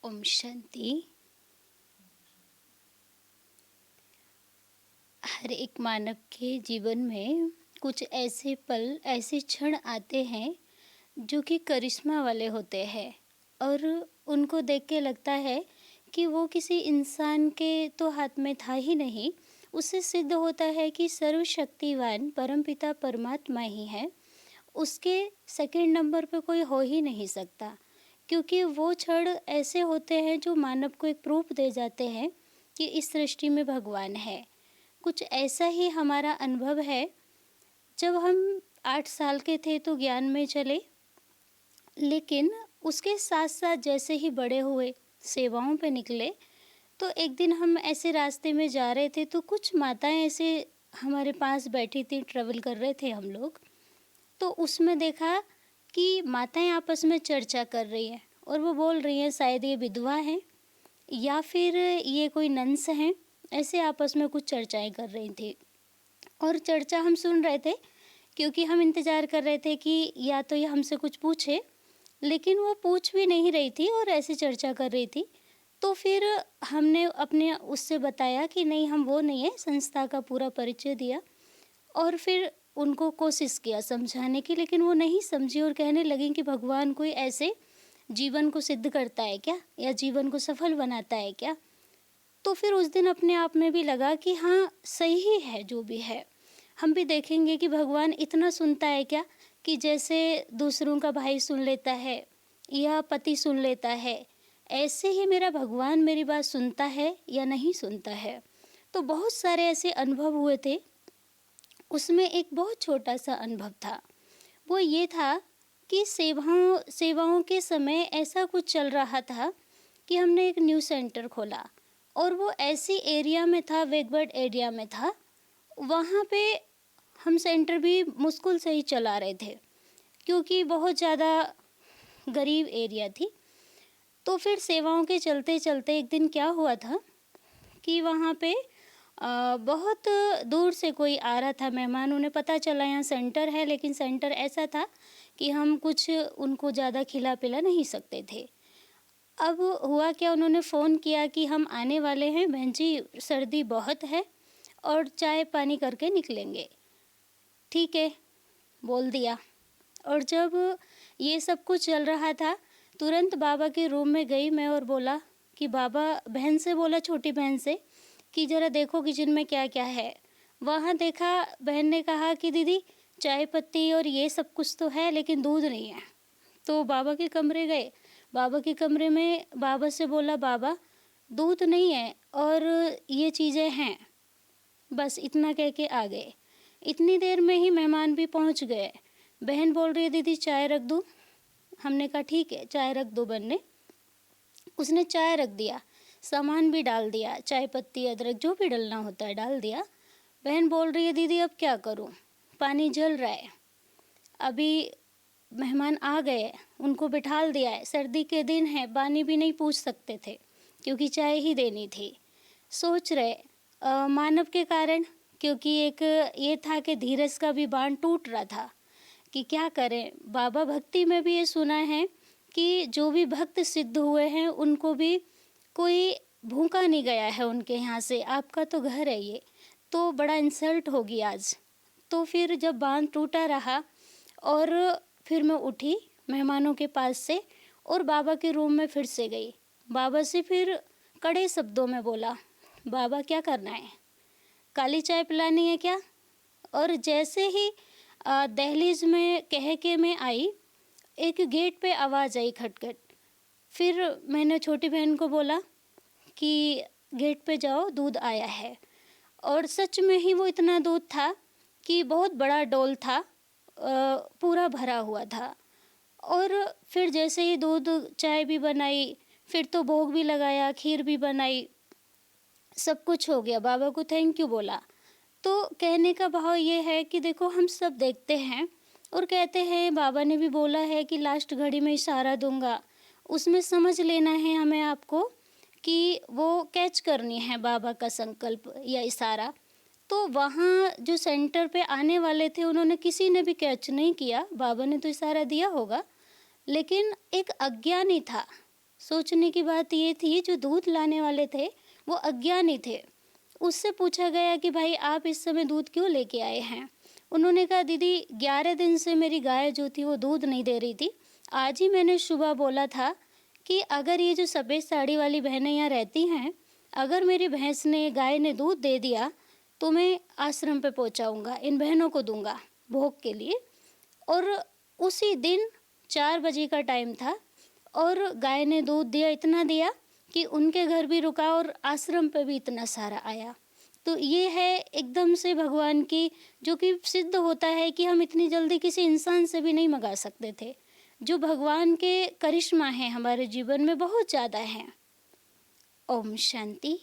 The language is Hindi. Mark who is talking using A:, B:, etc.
A: ओम शांति। हर एक मानव के जीवन में कुछ ऐसे पल, ऐसे क्षण आते हैं जो कि करिश्मा वाले होते हैं और उनको देख के लगता है कि वो किसी इंसान के तो हाथ में था ही नहीं। उससे सिद्ध होता है कि सर्वशक्तिवान परमपिता परमात्मा ही है। उसके सेकंड नंबर पे कोई हो ही नहीं सकता, क्योंकि वो क्षण ऐसे होते हैं जो मानव को एक प्रूफ दे जाते हैं कि इस सृष्टि में भगवान है। कुछ ऐसा ही हमारा अनुभव है। जब हम 8 साल के थे तो ज्ञान में चले, लेकिन उसके साथ साथ जैसे ही बड़े हुए, सेवाओं पे निकले, तो एक दिन हम ऐसे रास्ते में जा रहे थे तो कुछ माताएं ऐसे हमारे पास बैठी थी, ट्रेवल कर रहे थे हम लोग। तो उसमें देखा कि माताएं आपस में चर्चा कर रही हैं और वो बोल रही हैं शायद ये विधवा हैं या फिर ये कोई नन्स हैं। ऐसे आपस में कुछ चर्चाएं कर रही थी और चर्चा हम सुन रहे थे, क्योंकि हम इंतज़ार कर रहे थे कि या तो ये हमसे कुछ पूछे, लेकिन वो पूछ भी नहीं रही थी और ऐसे चर्चा कर रही थी। तो फिर हमने अपने उससे बताया कि नहीं, हम वो नहीं है, संस्था का पूरा परिचय दिया और फिर उनको कोशिश किया समझाने की, लेकिन वो नहीं समझी और कहने लगी कि भगवान कोई ऐसे जीवन को सिद्ध करता है क्या, या जीवन को सफल बनाता है क्या। तो फिर उस दिन अपने आप में भी लगा कि हाँ, सही ही है जो भी है। हम भी देखेंगे कि भगवान इतना सुनता है क्या, कि जैसे दूसरों का भाई सुन लेता है या पति सुन लेता है, ऐसे ही मेरा भगवान मेरी बात सुनता है या नहीं सुनता है। तो बहुत सारे ऐसे अनुभव हुए थे। उसमें एक बहुत छोटा सा अनुभव था, वो ये था कि सेवाओं के समय ऐसा कुछ चल रहा था कि हमने एक न्यू सेंटर खोला और वो ऐसी एरिया में था, बैकवर्ड एरिया में था। वहाँ पे हम सेंटर भी मुश्किल से ही चला रहे थे, क्योंकि बहुत ज़्यादा गरीब एरिया थी। तो फिर सेवाओं के चलते चलते एक दिन क्या हुआ था कि वहाँ पे बहुत दूर से कोई आ रहा था मेहमान। उन्हें पता चला यहाँ सेंटर है, लेकिन सेंटर ऐसा था कि हम कुछ उनको ज़्यादा खिला पिला नहीं सकते थे। अब हुआ क्या, उन्होंने फ़ोन किया कि हम आने वाले हैं बहन जी, सर्दी बहुत है और चाय पानी करके निकलेंगे। ठीक है, बोल दिया। और जब ये सब कुछ चल रहा था, तुरंत बाबा के रूम में गई मैं और बोला कि बाबा, बहन से बोला, छोटी बहन से, कि ज़रा देखो किचन में क्या क्या है। वहाँ देखा, बहन ने कहा कि दीदी चाय पत्ती और ये सब कुछ तो है, लेकिन दूध नहीं है। तो बाबा के कमरे गए, बाबा के कमरे में बाबा से बोला, बाबा दूध नहीं है और ये चीज़ें हैं। बस इतना कह के आ गए। इतनी देर में ही मेहमान भी पहुंच गए। बहन बोल रही है, दीदी चाय रख दूँ। हमने कहा ठीक है, चाय रख दो बनने। उसने चाय रख दिया, सामान भी डाल दिया, चाय पत्ती अदरक जो भी डलना होता है डाल दिया। बहन बोल रही है, दीदी अब क्या करूं, पानी जल रहा है। अभी मेहमान आ गए, उनको बिठाल दिया है, सर्दी के दिन है, पानी भी नहीं पूछ सकते थे क्योंकि चाय ही देनी थी। सोच रहे मानव के कारण, क्योंकि एक ये था कि धीरज का भी बांध टूट रहा था कि क्या करें। बाबा भक्ति में भी ये सुना है कि जो भी भक्त सिद्ध हुए हैं उनको भी कोई भूखा नहीं गया है उनके यहाँ से। आपका तो घर है ये, तो बड़ा इंसल्ट होगी आज। तो फिर जब बांध टूटा रहा और फिर मैं उठी मेहमानों के पास से और बाबा के रूम में फिर से गई। बाबा से फिर कड़े शब्दों में बोला, बाबा क्या करना है, काली चाय पिलानी है क्या। और जैसे ही दहलीज में कह के मैं आई, एक गेट पे आवाज़ आई खटखट। फिर मैंने छोटी बहन को बोला कि गेट पे जाओ, दूध आया है। और सच में ही वो इतना दूध था कि बहुत बड़ा डोल था, पूरा भरा हुआ था। और फिर जैसे ही दूध, चाय भी बनाई, फिर तो भोग भी लगाया, खीर भी बनाई, सब कुछ हो गया। बाबा को थैंक यू बोला। तो कहने का भाव ये है कि देखो, हम सब देखते हैं और कहते हैं बाबा ने भी बोला है कि लास्ट घड़ी में इशारा दूंगा, उसमें समझ लेना है हमें आपको कि वो कैच करनी है बाबा का संकल्प या इशारा। तो वहाँ जो सेंटर पे आने वाले थे उन्होंने किसी ने भी कैच नहीं किया। बाबा ने तो इशारा दिया होगा, लेकिन एक अज्ञानी था सोचने की बात ये थी, जो दूध लाने वाले थे वो अज्ञानी थे। उससे पूछा गया कि भाई आप इस समय दूध क्यों लेके आए हैं? उन्होंने कहा दीदी 11 दिन से मेरी गाय जो थी वो दूध नहीं दे रही थी। आज ही मैंने सुबह बोला था कि अगर ये जो सफ़ेद साड़ी वाली बहनें यहाँ रहती हैं, अगर मेरी भैंस ने गाय ने दूध दे दिया तो मैं आश्रम पे पहुँचाऊँगा, इन बहनों को दूँगा भोग के लिए। और उसी दिन 4 बजे का टाइम था और गाय ने दूध दिया, इतना दिया कि उनके घर भी रुका और आश्रम पे भी इतना सारा आया। तो ये है एकदम से भगवान की, जो कि सिद्ध होता है कि हम इतनी जल्दी किसी इंसान से भी नहीं मँगा सकते थे। जो भगवान के करिश्मा हैं हमारे जीवन में बहुत ज़्यादा हैं। ओम शांति।